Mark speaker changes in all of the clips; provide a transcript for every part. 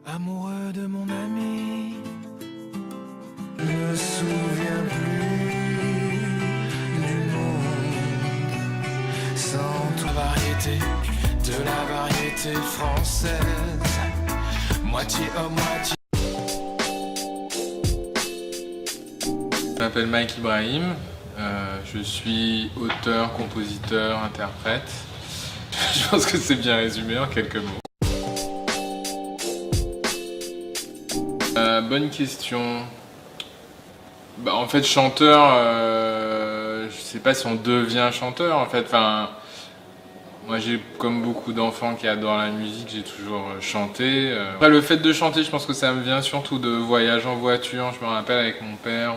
Speaker 1: Amoureux de mon ami, je me souviens plus du monde sans toute la variété de la variété française, moitié homme, moitié.
Speaker 2: Je m'appelle Mike Ibrahim, je suis auteur, compositeur, interprète. Je pense que c'est bien résumé en quelques mots. Bonne question. En fait, chanteur, je sais pas si on devient chanteur en fait. Moi j'ai, comme beaucoup d'enfants qui adorent la musique, j'ai toujours chanté. Après, le fait de chanter, je pense que ça me vient surtout de voyages en voiture. Je me rappelle avec mon père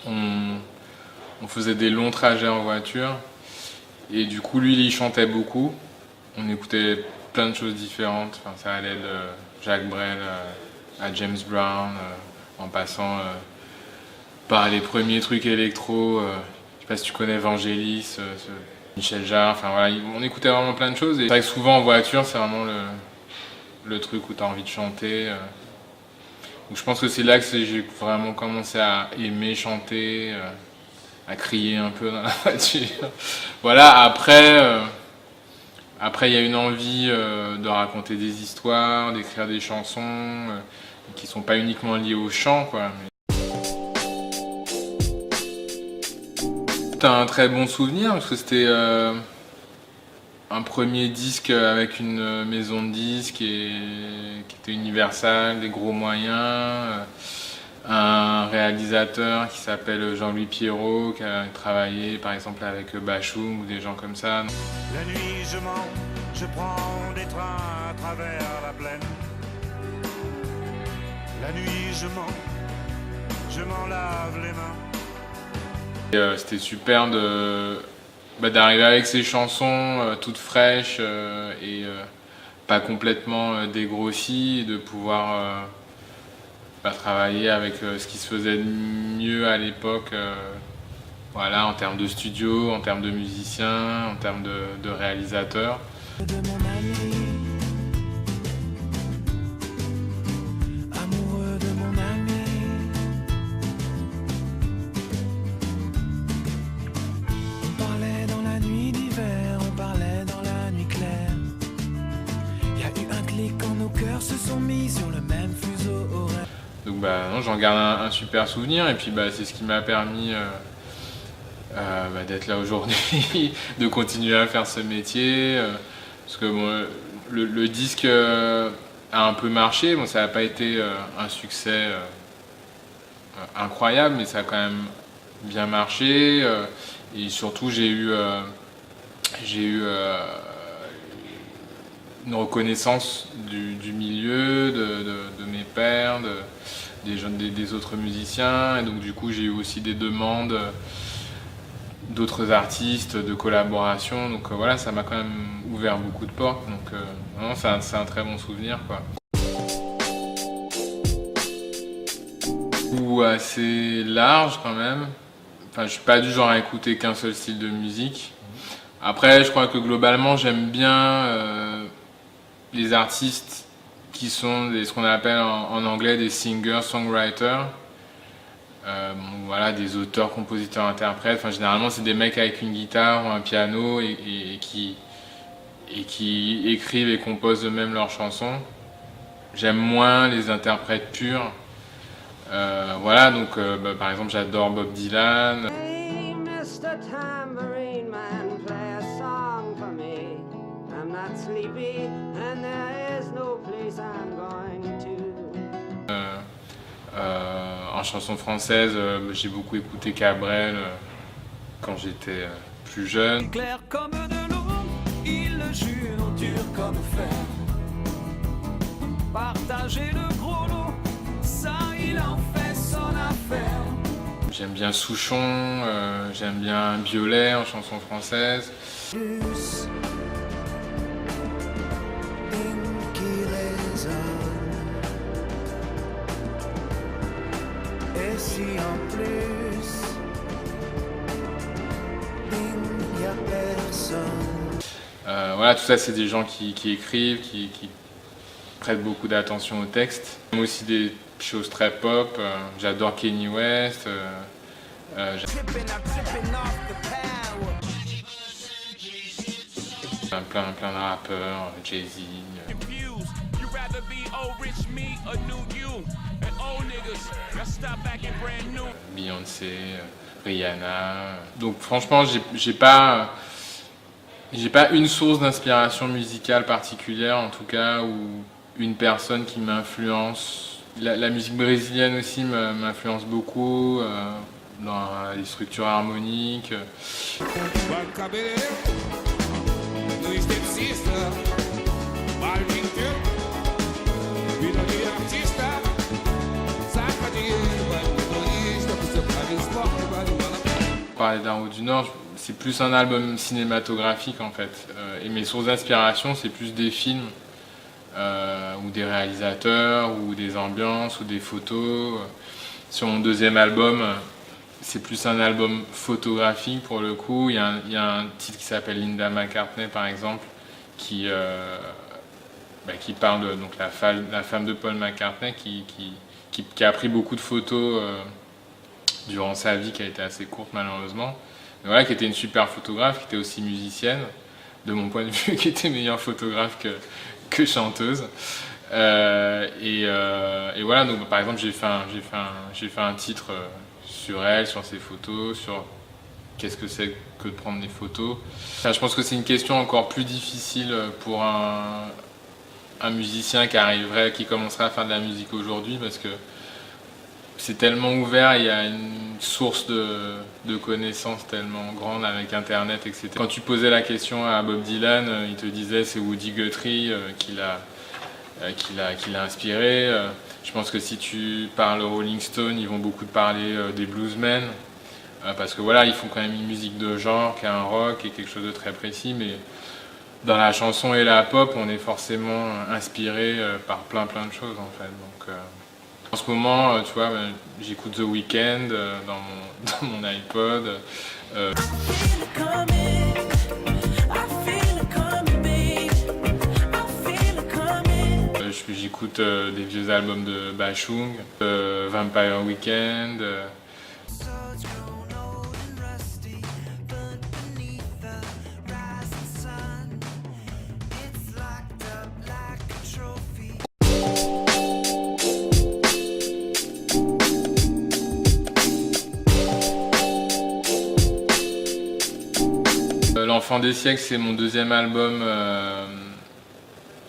Speaker 2: où on faisait des longs trajets en voiture. Et du coup, lui, il chantait beaucoup. On écoutait plein de choses différentes. Enfin, ça allait de Jacques Brel à James Brown, en passant par les premiers trucs électro. Je sais pas si tu connais Vangelis, Michel Jarre. Enfin voilà, on écoutait vraiment plein de choses. Et c'est vrai que souvent en voiture, c'est vraiment le truc où tu as envie de chanter. Donc je pense que c'est là que j'ai vraiment commencé à aimer chanter, à crier un peu dans la voiture. Voilà, après il y a une envie de raconter des histoires, d'écrire des chansons qui sont pas uniquement liées au chant, quoi. C'est un très bon souvenir parce que c'était un premier disque avec une maison de disques qui était Universal, des gros moyens. Un réalisateur qui s'appelle Jean-Louis Pierrot, qui a travaillé par exemple avec Bachung ou des gens comme ça.
Speaker 3: La nuit je mens, je prends des trains à travers la plaine. La nuit je mens, je m'en lave les mains.
Speaker 2: C'était super d'arriver avec ces chansons toutes fraîches et pas complètement dégrossies, et de pouvoir travailler avec ce qui se faisait de mieux à l'époque, voilà, en termes de studio, en termes de musiciens, en termes de réalisateurs.
Speaker 1: De mon ami, amoureux de mon ami. On parlait dans la nuit d'hiver, on parlait dans la nuit claire. Il y a eu un clic quand nos cœurs se sont mis sur le même fuseau horaire.
Speaker 2: Donc non, j'en garde un super souvenir, et puis c'est ce qui m'a permis d'être là aujourd'hui, de continuer à faire ce métier. Parce que bon, le disque a un peu marché, bon, ça n'a pas été un succès incroyable, mais ça a quand même bien marché. Et surtout, j'ai eu une reconnaissance du milieu, de mes pairs, des autres musiciens. Et donc du coup, j'ai eu aussi des demandes d'autres artistes, de collaboration. Donc voilà, ça m'a quand même ouvert beaucoup de portes. Donc vraiment, c'est un très bon souvenir, quoi. Ou assez large quand même. Enfin, je suis pas du genre à écouter qu'un seul style de musique. Après, je crois que globalement, j'aime bien les artistes qui sont ce qu'on appelle en anglais des singer-songwriters. Voilà, des auteurs, compositeurs, interprètes. Enfin, généralement, c'est des mecs avec une guitare ou un piano et qui écrivent et composent eux-mêmes leurs chansons. J'aime moins les interprètes purs. Voilà, donc par exemple, j'adore Bob Dylan.
Speaker 4: Hey, Mr. Tambourine Man, play a song for me. I'm not sleepy and there is no place I'm going to.
Speaker 2: En chanson française, j'ai beaucoup écouté Cabrel quand j'étais plus jeune.
Speaker 1: Clair comme de l'eau, il le jure, dur comme fer. Partager le gros lot, ça il en fait son affaire.
Speaker 2: J'aime bien Souchon, j'aime bien Biolay en chanson française.
Speaker 1: Plus, ligne qui résonne. Et si en plus, il n'y a personne.
Speaker 2: Voilà, tout ça, c'est des gens qui écrivent, qui prête beaucoup d'attention au texte. J'aime aussi des choses très pop, j'adore Kanye West, plein de rappeurs, Jay-Z, Beyoncé, Rihanna. Donc franchement, j'ai pas une source d'inspiration musicale particulière, en tout cas, ou une personne qui m'influence. La musique brésilienne aussi m'influence beaucoup dans les structures harmoniques. Parler d'un Route du Nord, c'est plus un album cinématographique en fait. Et mes sources d'inspiration, c'est plus des films, ou des réalisateurs, ou des ambiances, ou des photos. Sur mon deuxième album, c'est plus un album photographique pour le coup. Il y a un titre qui s'appelle Linda McCartney par exemple, qui parle de donc, la femme de Paul McCartney qui a pris beaucoup de photos durant sa vie, qui a été assez courte malheureusement. Mais voilà, qui était une super photographe, qui était aussi musicienne, de mon point de vue, qui était meilleure photographe que chanteuse. Et voilà, donc par exemple j'ai fait un titre sur elle, sur ses photos, sur qu'est-ce que c'est que de prendre des photos. Enfin, je pense que c'est une question encore plus difficile pour un musicien qui commencerait à faire de la musique aujourd'hui, parce que c'est tellement ouvert, il y a une source de connaissances tellement grande avec Internet, etc. Quand tu posais la question à Bob Dylan, il te disait c'est Woody Guthrie qui l'a inspiré. Je pense que si tu parles aux Rolling Stones, ils vont beaucoup te parler des bluesmen, parce que voilà, ils font quand même une musique de genre, qui est un rock et quelque chose de très précis, mais dans la chanson et la pop, on est forcément inspiré par plein de choses en fait. Donc, en ce moment, tu vois, j'écoute The Weeknd dans mon iPod. J'écoute des vieux albums de Bashung, Vampire Weekend. L'Enfant des siècles, c'est mon deuxième album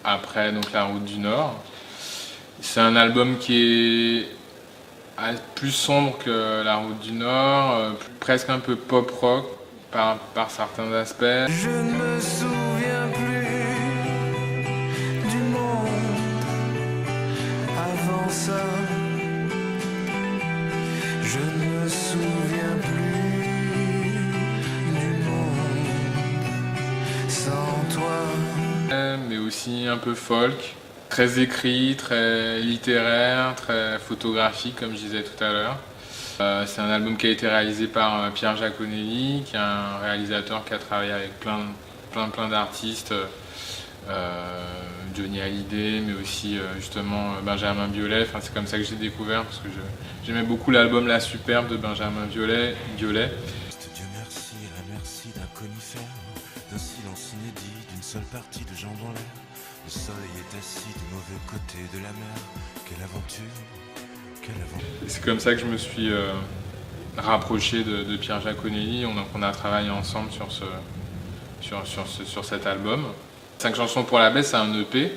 Speaker 2: après donc La Route du Nord. C'est un album qui est plus sombre que La Route du Nord, presque un peu pop rock par certains aspects.
Speaker 1: Je ne me souviens plus du monde avant ça. Je ne me souviens plus du monde sans toi.
Speaker 2: Mais aussi un peu folk, très écrit, très littéraire, très photographique comme je disais tout à l'heure. C'est un album qui a été réalisé par Pierre Giaconelli, qui est un réalisateur qui a travaillé avec plein d'artistes, Johnny Hallyday, mais aussi justement Benjamin Biolay. Enfin, c'est comme ça que j'ai découvert, parce que j'aimais beaucoup l'album La Superbe de Benjamin Biolay.
Speaker 3: Dieu merci, la merci d'un conifère, d'un silence inédit, d'une seule partie de jambes en l'air. Le soleil est assis du mauvais côté de la mer. Quelle aventure, quelle aventure.
Speaker 2: C'est comme ça que je me suis rapproché de Pierre Giaconelli. On a travaillé ensemble sur cet album. 5 chansons pour la baisse, c'est un EP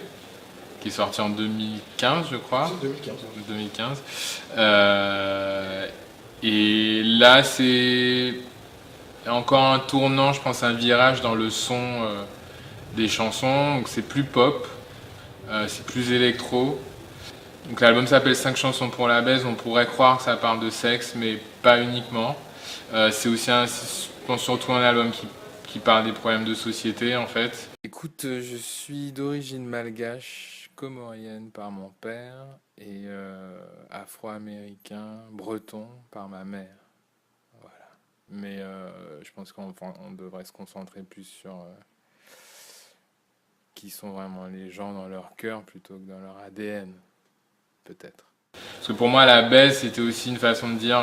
Speaker 2: qui est sorti en 2015, je crois.
Speaker 5: C'est 2015.
Speaker 2: 2015. Et là, c'est encore un tournant, je pense, un virage dans le son des chansons. Donc c'est plus pop, c'est plus électro. Donc l'album s'appelle 5 chansons pour la baisse. On pourrait croire que ça parle de sexe, mais pas uniquement. C'est aussi, je pense, surtout un album qui parle des problèmes de société, en fait. Écoute, je suis d'origine malgache, comorienne par mon père et afro-américain, breton par ma mère. Voilà. Mais je pense qu'on devrait se concentrer plus sur qui sont vraiment les gens dans leur cœur plutôt que dans leur ADN, peut-être. Parce que pour moi, la baisse, c'était aussi une façon de dire,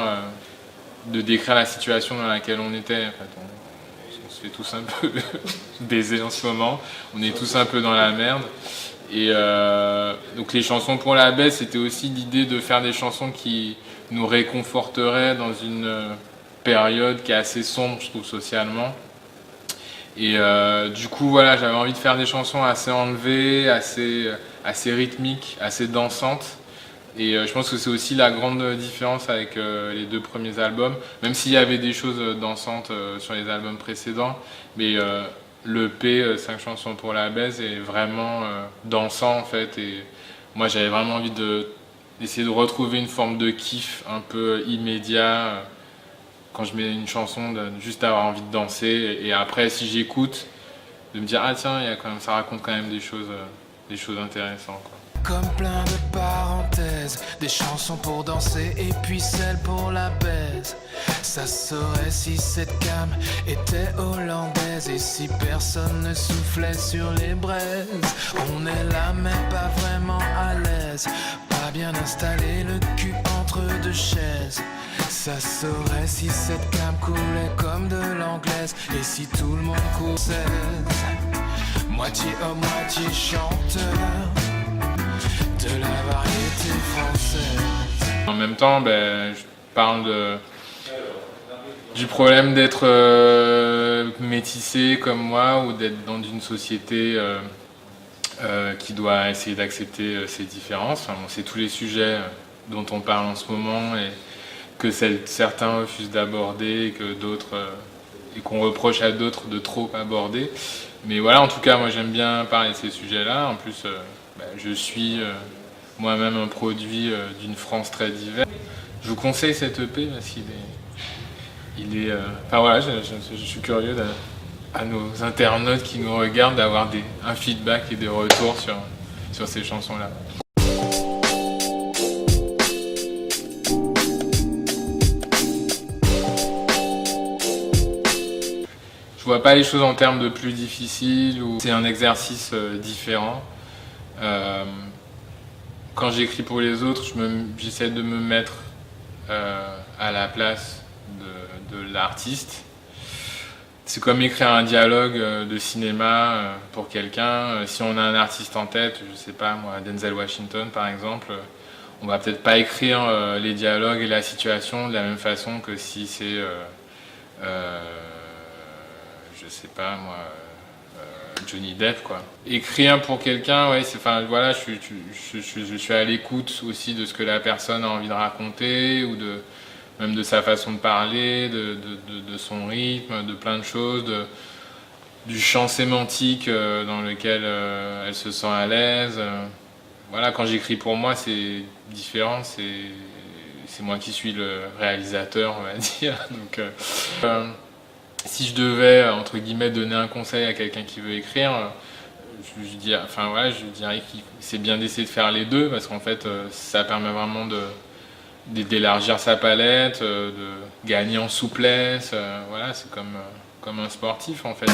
Speaker 2: de décrire la situation dans laquelle on était. En fait, on se fait tous un peu baiser en ce moment, on est tous un peu dans la merde. Et donc les chansons pour la baisse, c'était aussi l'idée de faire des chansons qui nous réconforteraient dans une période qui est assez sombre, je trouve, socialement. Et du coup, voilà, j'avais envie de faire des chansons assez enlevées, assez rythmiques, assez dansantes. Et je pense que c'est aussi la grande différence avec les 2 premiers albums, même s'il y avait des choses dansantes sur les albums précédents, mais l'EP 5 chansons pour la baisse est vraiment dansant en fait. Et moi j'avais vraiment envie d'essayer de retrouver une forme de kiff un peu immédiat quand je mets une chanson, juste avoir envie de danser. Et après, si j'écoute, de me dire ah tiens, il y a quand même, ça raconte quand même des choses intéressantes, quoi.
Speaker 1: Comme plein de parenthèses, des chansons pour danser et puis celles pour la baise. Ça saurait si cette cam était hollandaise et si personne ne soufflait sur les braises. On est là mais pas vraiment à l'aise, pas bien installé, le cul entre 2 chaises. Ça saurait si cette cam coulait comme de l'anglaise et si tout le monde coursait. Moitié homme, moitié chanteur de la variété française.
Speaker 2: En même temps, je parle du problème d'être métissé comme moi ou d'être dans une société qui doit essayer d'accepter ses différences. Enfin, bon, c'est tous les sujets dont on parle en ce moment et que certains refusent d'aborder et qu'on reproche à d'autres de trop aborder. Mais voilà, en tout cas, moi j'aime bien parler de ces sujets-là. En plus, je suis moi-même un produit d'une France très diverse. Je vous conseille cette EP parce qu'il est enfin voilà, je suis curieux à nos internautes qui nous regardent d'avoir un feedback et des retours sur ces chansons-là. Je vois pas les choses en termes de plus difficile ou c'est un exercice différent. Quand j'écris pour les autres, j'essaie de me mettre à la place de l'artiste. C'est comme écrire un dialogue de cinéma pour quelqu'un. Si on a un artiste en tête, je sais pas moi, Denzel Washington par exemple, on va peut-être pas écrire les dialogues et la situation de la même façon que si c'est, je sais pas moi, Johnny Depp quoi. Écrire pour quelqu'un, ouais, enfin voilà, je suis à l'écoute aussi de ce que la personne a envie de raconter ou même de sa façon de parler, de son rythme, de plein de choses, du champ sémantique dans lequel elle se sent à l'aise. Voilà, quand j'écris pour moi, c'est différent, c'est moi qui suis le réalisateur, on va dire. Donc, si je devais, entre guillemets, donner un conseil à quelqu'un qui veut écrire, je dirais que c'est bien d'essayer de faire les deux, parce qu'en fait, ça permet vraiment d'élargir sa palette, de gagner en souplesse. Voilà, c'est comme un sportif, en fait.